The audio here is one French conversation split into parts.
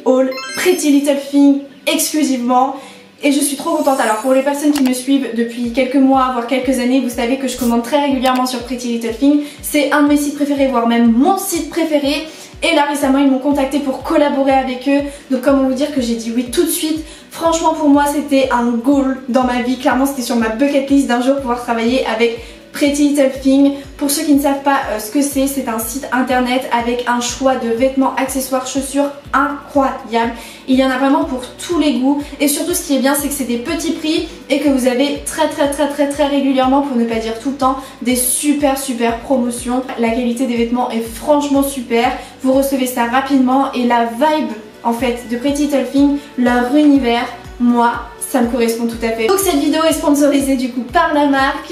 haul Pretty Little Thing exclusivement. Et je suis trop contente. Alors pour les personnes qui me suivent depuis quelques mois, voire quelques années, vous savez que je commande très régulièrement sur Pretty Little Thing. C'est un de mes sites préférés, voire même mon site préféré. Et là récemment ils m'ont contacté pour collaborer avec eux. Donc comment vous dire que j'ai dit oui tout de suite. Franchement pour moi c'était un goal dans ma vie. Clairement c'était sur ma bucket list d'un jour pouvoir travailler avec Pretty Little Thing. Pour ceux qui ne savent pas ce que c'est un site internet avec un choix de vêtements, accessoires, chaussures incroyable. Il y en a vraiment pour tous les goûts et surtout ce qui est bien c'est que c'est des petits prix et que vous avez très régulièrement, pour ne pas dire tout le temps, des super promotions. La qualité des vêtements est franchement super, vous recevez ça rapidement et la vibe en fait de Pretty Little Thing, leur univers, moi ça me correspond tout à fait. Donc cette vidéo est sponsorisée du coup par la marque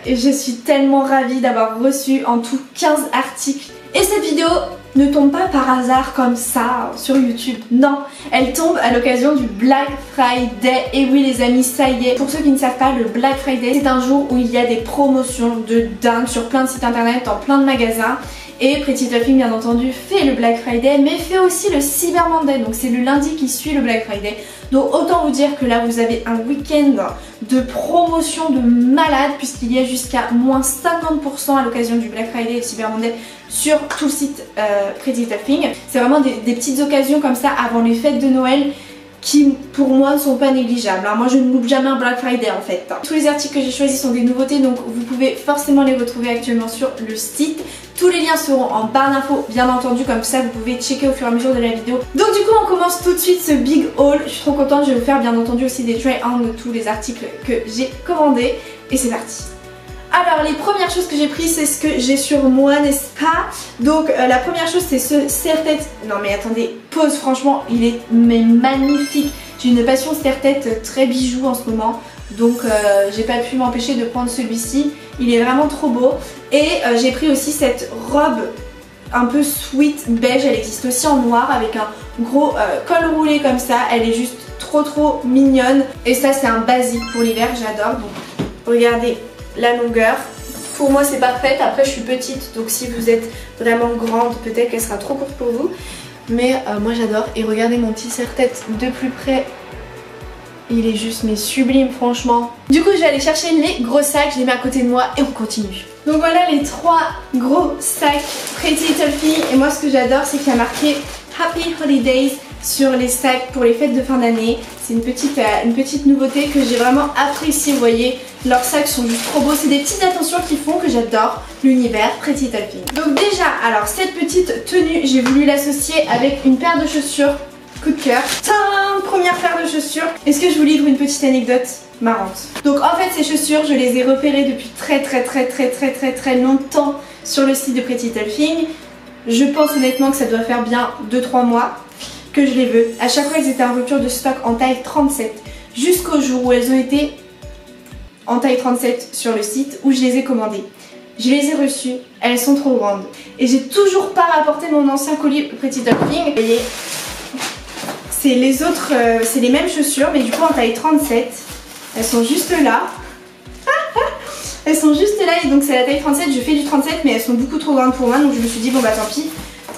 et je suis tellement ravie d'avoir reçu en tout 15 articles. Et cette vidéo ne tombe pas par hasard comme ça sur YouTube, non, elle tombe à l'occasion du Black Friday. Et oui les amis, ça y est, pour ceux qui ne savent pas, le Black Friday c'est un jour où il y a des promotions de dingue sur plein de sites internet, dans plein de magasins. Et Pretty Little Thing bien entendu fait le Black Friday mais fait aussi le Cyber Monday, donc c'est le lundi qui suit le Black Friday. Donc autant vous dire que là vous avez un week-end de promotion de malade puisqu'il y a jusqu'à moins 50% à l'occasion du Black Friday et le Cyber Monday sur tout le site Pretty Little Thing. C'est vraiment des petites occasions comme ça avant les fêtes de Noël qui pour moi ne sont pas négligeables. Alors moi je ne loupe jamais un Black Friday en fait. Tous les articles que j'ai choisis sont des nouveautés donc vous pouvez forcément les retrouver actuellement sur le site. Tous les liens seront en barre d'infos bien entendu, comme ça vous pouvez checker au fur et à mesure de la vidéo. Donc du coup on commence tout de suite ce big haul. Je suis trop contente, je vais vous faire bien entendu aussi des try-on de tous les articles que j'ai commandés. Et c'est parti. Alors les premières choses que j'ai prises c'est ce que j'ai sur moi, n'est-ce pas? Donc la première chose c'est ce serre-tête. Non mais attendez, pause, franchement il est magnifique. J'ai une passion serre-tête très bijou en ce moment. Donc j'ai pas pu m'empêcher de prendre celui-ci. Il est vraiment trop beau. Et j'ai pris aussi cette robe un peu sweet beige. Elle existe aussi en noir avec un gros col roulé comme ça. Elle est juste trop mignonne. Et ça c'est un basique pour l'hiver, j'adore. Donc regardez la longueur. Pour moi c'est parfaite. Après je suis petite donc si vous êtes vraiment grande peut-être qu'elle sera trop courte pour vous. Mais moi j'adore. Et regardez mon petit serre-tête de plus près. Il est juste mais sublime franchement. Du coup je vais aller chercher les gros sacs, je les mets à côté de moi et on continue. Donc voilà les 3 gros sacs Pretty Little Thing. Et moi ce que j'adore c'est qu'il y a marqué Happy Holidays sur les sacs pour les fêtes de fin d'année. C'est une petite nouveauté que j'ai vraiment appréciée, vous voyez. Leurs sacs sont juste trop beaux, c'est des petites attentions qui font que j'adore l'univers Pretty Little Thing. Donc déjà, alors cette petite tenue, j'ai voulu l'associer avec une paire de chaussures. Coup de cœur. Tadam, première paire de chaussures. Est-ce que je vous livre une petite anecdote marrante? Donc en fait ces chaussures je les ai repérées depuis très longtemps sur le site de Pretty Little Thing. Je pense honnêtement que ça doit faire bien 2-3 mois que je les veux. À chaque fois elles étaient en rupture de stock en taille 37 jusqu'au jour où elles ont été en taille 37 sur le site où je les ai commandées. Je les ai reçues, elles sont trop grandes et j'ai toujours pas rapporté mon ancien colis Pretty Little Thing. Vous voyez, c'est les autres, c'est les mêmes chaussures mais du coup en taille 37. Elles sont juste là. Elles sont juste là et donc c'est la taille 37, je fais du 37 mais elles sont beaucoup trop grandes pour moi donc je me suis dit bon bah tant pis,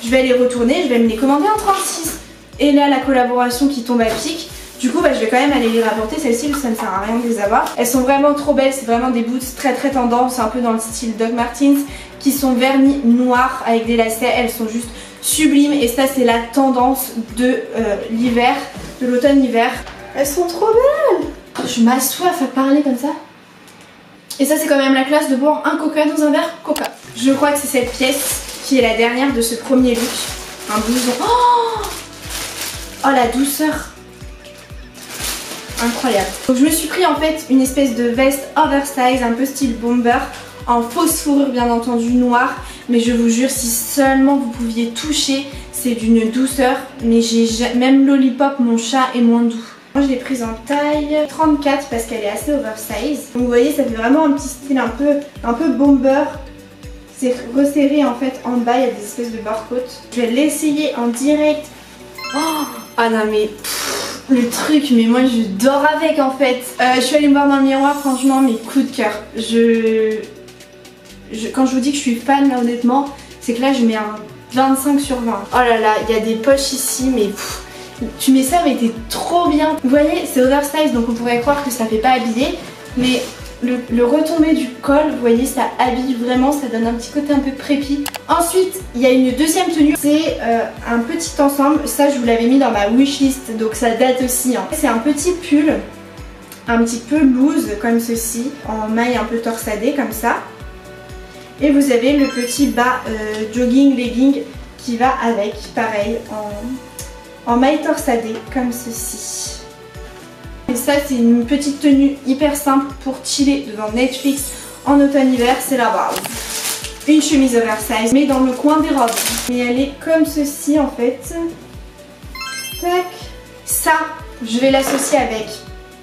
je vais les retourner, je vais me les commander en 36. Et là la collaboration qui tombe à pic, du coup bah, je vais quand même aller les rapporter, celles-ci ça ne sert à rien de les avoir. Elles sont vraiment trop belles, c'est vraiment des boots très tendance, un peu dans le style Doc Martens qui sont vernis noirs avec des lacets, elles sont juste sublimes et ça c'est la tendance de l'hiver, de l'automne-hiver. Elles sont trop belles. Je m'assoif à parler comme ça. Et ça c'est quand même la classe de boire un coca dans un verre coca. Je crois que c'est cette pièce qui est la dernière de ce premier look. Un blouson. Oh la douceur. Incroyable. Donc je me suis pris en fait une espèce de veste oversize un peu style bomber en fausse fourrure bien entendu noire. Mais je vous jure si seulement vous pouviez toucher, c'est d'une douceur. Mais même Lollipop mon chat est moins doux. Moi je l'ai prise en taille 34 parce qu'elle est assez oversize. Donc vous voyez ça fait vraiment un petit style un peu bomber. C'est resserré en fait en bas, il y a des espèces de barcodes. Je vais l'essayer en direct. Ah non mais le truc, mais moi je dors avec en fait. Je suis allée me voir dans le miroir, franchement mais coup de cœur. Quand je vous dis que je suis fan là honnêtement, c'est que là je mets un 25 sur 20. Oh là là, il y a des poches ici mais Tu mets ça mais t'es trop bien. Vous voyez, c'est oversize donc on pourrait croire que ça fait pas habiller, mais le retombé du col, vous voyez, ça habille vraiment, ça donne un petit côté un peu prépi. Ensuite, il y a une deuxième tenue, c'est un petit ensemble, ça je vous l'avais mis dans ma wishlist, donc ça date aussi. Hein. C'est un petit pull, un petit peu loose comme ceci, en maille un peu torsadée comme ça. Et vous avez le petit bas jogging, legging qui va avec, pareil, en maille torsadée comme ceci. Et ça c'est une petite tenue hyper simple pour chiller devant Netflix en automne-hiver, c'est la base. Une chemise oversize mais dans le coin des robes. Mais elle est comme ceci en fait. Tac. Ça, je vais l'associer avec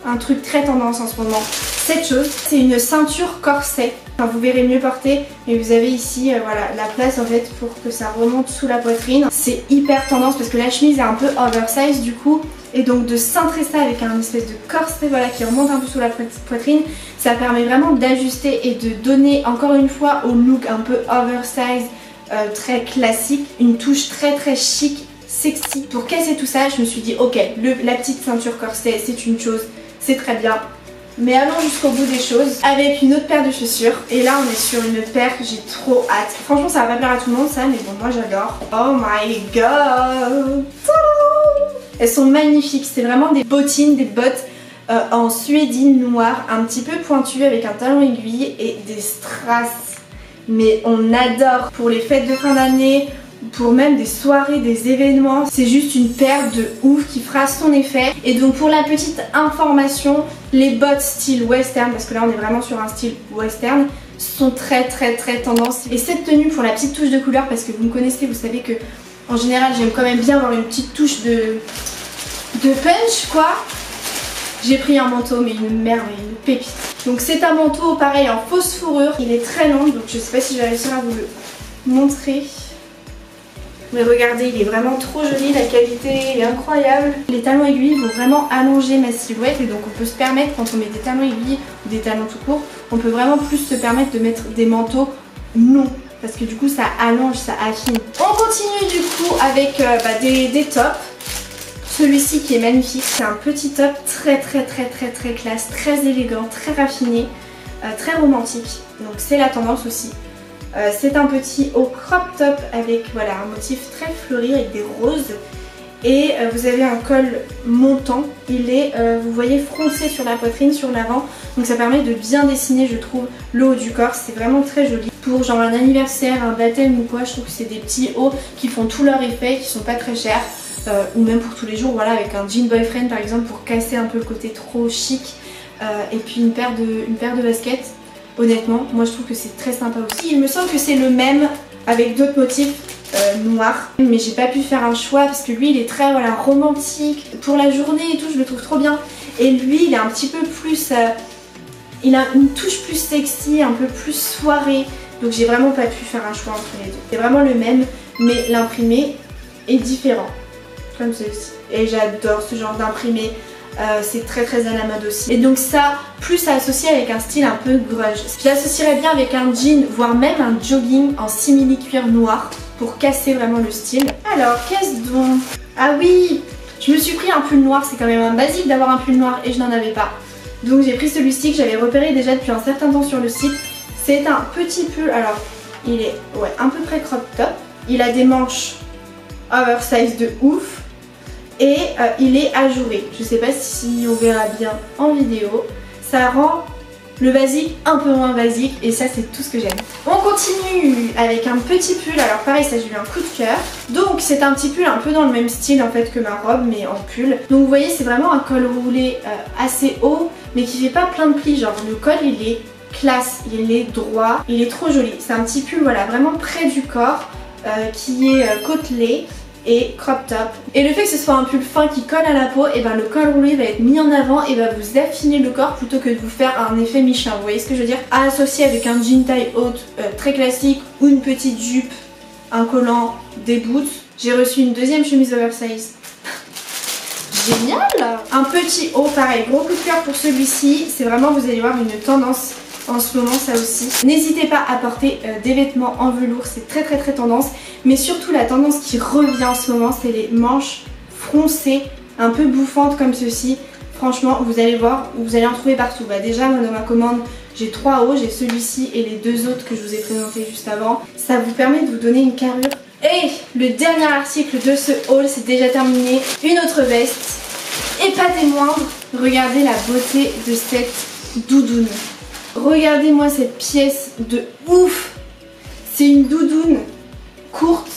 un truc très tendance en ce moment. Cette chose, c'est une ceinture corset. Enfin, vous verrez mieux porter, mais vous avez ici voilà, la place en fait pour que ça remonte sous la poitrine. C'est hyper tendance parce que la chemise est un peu oversize du coup. Et donc de cintrer ça avec un espèce de corset voilà, qui remonte un peu sous la poitrine, ça permet vraiment d'ajuster et de donner encore une fois au look un peu oversize, très classique, une touche très très chic, sexy. Pour casser tout ça, je me suis dit ok, la petite ceinture corset c'est une chose, c'est très bien. Mais allons jusqu'au bout des choses avec une autre paire de chaussures. Et là on est sur une paire que j'ai trop hâte. Franchement ça va pas plaire à tout le monde ça, mais bon moi j'adore. Oh my god. Elles sont magnifiques, c'est vraiment des bottines, des bottes en suédine noire, un petit peu pointues avec un talon aiguille et des strass. Mais on adore pour les fêtes de fin d'année, pour même des soirées, des événements. C'est juste une paire de ouf qui fera son effet. Et donc pour la petite information, les bottes style western, parce que là on est vraiment sur un style western, sont très tendance. Et cette tenue pour la petite touche de couleur, parce que vous me connaissez, vous savez que en général j'aime quand même bien avoir une petite touche de punch quoi. J'ai pris un manteau mais une merveille, une pépite. Donc c'est un manteau pareil en fausse fourrure. Il est très long donc je sais pas si je vais réussir à vous le montrer. Mais regardez, il est vraiment trop joli, la qualité est incroyable. Les talons aiguilles vont vraiment allonger ma silhouette et donc on peut se permettre, quand on met des talons aiguilles ou des talons tout court, on peut vraiment plus se permettre de mettre des manteaux longs. Parce que du coup ça allonge, ça affine. On continue du coup avec des tops. Celui-ci qui est magnifique, c'est un petit top très classe, très élégant, très raffiné, très romantique. Donc c'est la tendance aussi. C'est un petit haut crop top avec voilà, un motif très fleuri avec des roses. Et vous avez un col montant, il est, vous voyez, froncé sur la poitrine, sur l'avant. Donc ça permet de bien dessiner, je trouve, le haut du corps. C'est vraiment très joli. Pour genre un anniversaire, un baptême ou quoi, je trouve que c'est des petits hauts qui font tout leur effet, qui sont pas très chers. Ou même pour tous les jours, voilà, avec un jean boyfriend par exemple, pour casser un peu le côté trop chic. Et puis une paire de baskets. Honnêtement, moi je trouve que c'est très sympa aussi. Il me semble que c'est le même avec d'autres motifs noirs. Mais j'ai pas pu faire un choix parce que lui il est très voilà, romantique. Pour la journée et tout, je le trouve trop bien. Et lui il est un petit peu plus... il a une touche plus sexy, un peu plus soirée. Donc j'ai vraiment pas pu faire un choix entre les deux. C'est vraiment le même, mais l'imprimé est différent. Comme ceci. Et j'adore ce genre d'imprimé. C'est très à la mode aussi. Et donc ça, plus à associer avec un style un peu grunge. Je l'associerais bien avec un jean, voire même un jogging en simili cuir noir pour casser vraiment le style. Alors, qu'est-ce donc? Ah oui, je me suis pris un pull noir, c'est quand même un basique d'avoir un pull noir et je n'en avais pas. Donc j'ai pris celui-ci que j'avais repéré déjà depuis un certain temps sur le site. C'est un petit pull, alors il est ouais, à peu près crop top. Il a des manches oversize de ouf. Et il est ajouré. Je sais pas si on verra bien en vidéo. Ça rend le basique un peu moins basique et ça c'est tout ce que j'aime. On continue avec un petit pull. Alors pareil, ça j'ai eu un coup de cœur. Donc c'est un petit pull un peu dans le même style en fait que ma robe mais en pull. Donc vous voyez c'est vraiment un col roulé assez haut mais qui fait pas plein de plis. Genre le col il est classe, il est droit, il est trop joli. C'est un petit pull voilà vraiment près du corps qui est côtelé et crop top. Et le fait que ce soit un pull fin qui colle à la peau, et ben le col roulé va être mis en avant et va vous affiner le corps plutôt que de vous faire un effet Michelin. Vous voyez ce que je veux dire? À associer avec un jean taille haute très classique ou une petite jupe, un collant, des boots. J'ai reçu une deuxième chemise oversize. Génial! Un petit haut pareil, gros coup de cœur pour celui-ci. C'est vraiment, vous allez voir, une tendance en ce moment ça aussi. N'hésitez pas à porter des vêtements en velours, c'est très tendance. Mais surtout la tendance qui revient en ce moment c'est les manches foncée, un peu bouffante comme ceci. Franchement, vous allez voir, vous allez en trouver partout. Bah déjà, moi dans ma commande, j'ai 3 hauts, j'ai celui-ci et les 2 autres que je vous ai présentés juste avant. Ça vous permet de vous donner une carrure. Et le dernier article de ce haul, c'est déjà terminé. Une autre veste. Et pas des moindres, regardez la beauté de cette doudoune. Regardez-moi cette pièce de ouf. C'est une doudoune courte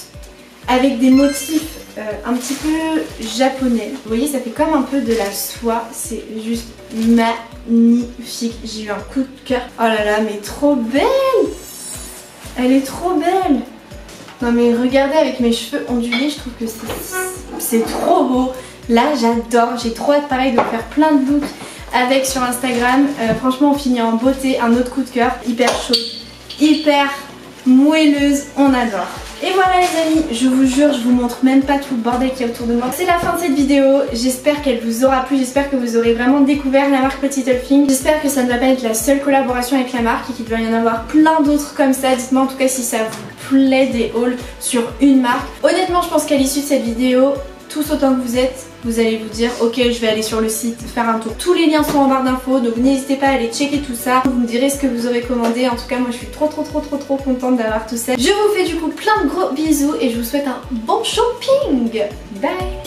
avec des motifs un petit peu japonais. Vous voyez, ça fait comme un peu de la soie. C'est juste magnifique. J'ai eu un coup de cœur. Oh là là, mais trop belle. Elle est trop belle. Non mais regardez, avec mes cheveux ondulés, je trouve que c'est trop beau. Là, j'adore. J'ai trop hâte pareil de faire plein de looks avec sur Instagram. Franchement, on finit en beauté. Un autre coup de cœur. Hyper chaud, hyper moelleuse. On adore. Et voilà les amis, je vous jure, je vous montre même pas tout le bordel qu'il y a autour de moi. C'est la fin de cette vidéo, j'espère qu'elle vous aura plu, j'espère que vous aurez vraiment découvert la marque Petit Elfing. J'espère que ça ne va pas être la seule collaboration avec la marque et qu'il va y en avoir plein d'autres comme ça. Dites-moi en tout cas si ça vous plaît des hauls sur une marque. Honnêtement, je pense qu'à l'issue de cette vidéo, tous autant que vous êtes, vous allez vous dire ok, je vais aller sur le site faire un tour. Tous les liens sont en barre d'infos, donc n'hésitez pas à aller checker tout ça. Vous me direz ce que vous aurez commandé. En tout cas, moi je suis trop contente d'avoir tout ça. Je vous fais du coup plein de gros bisous et je vous souhaite un bon shopping. Bye.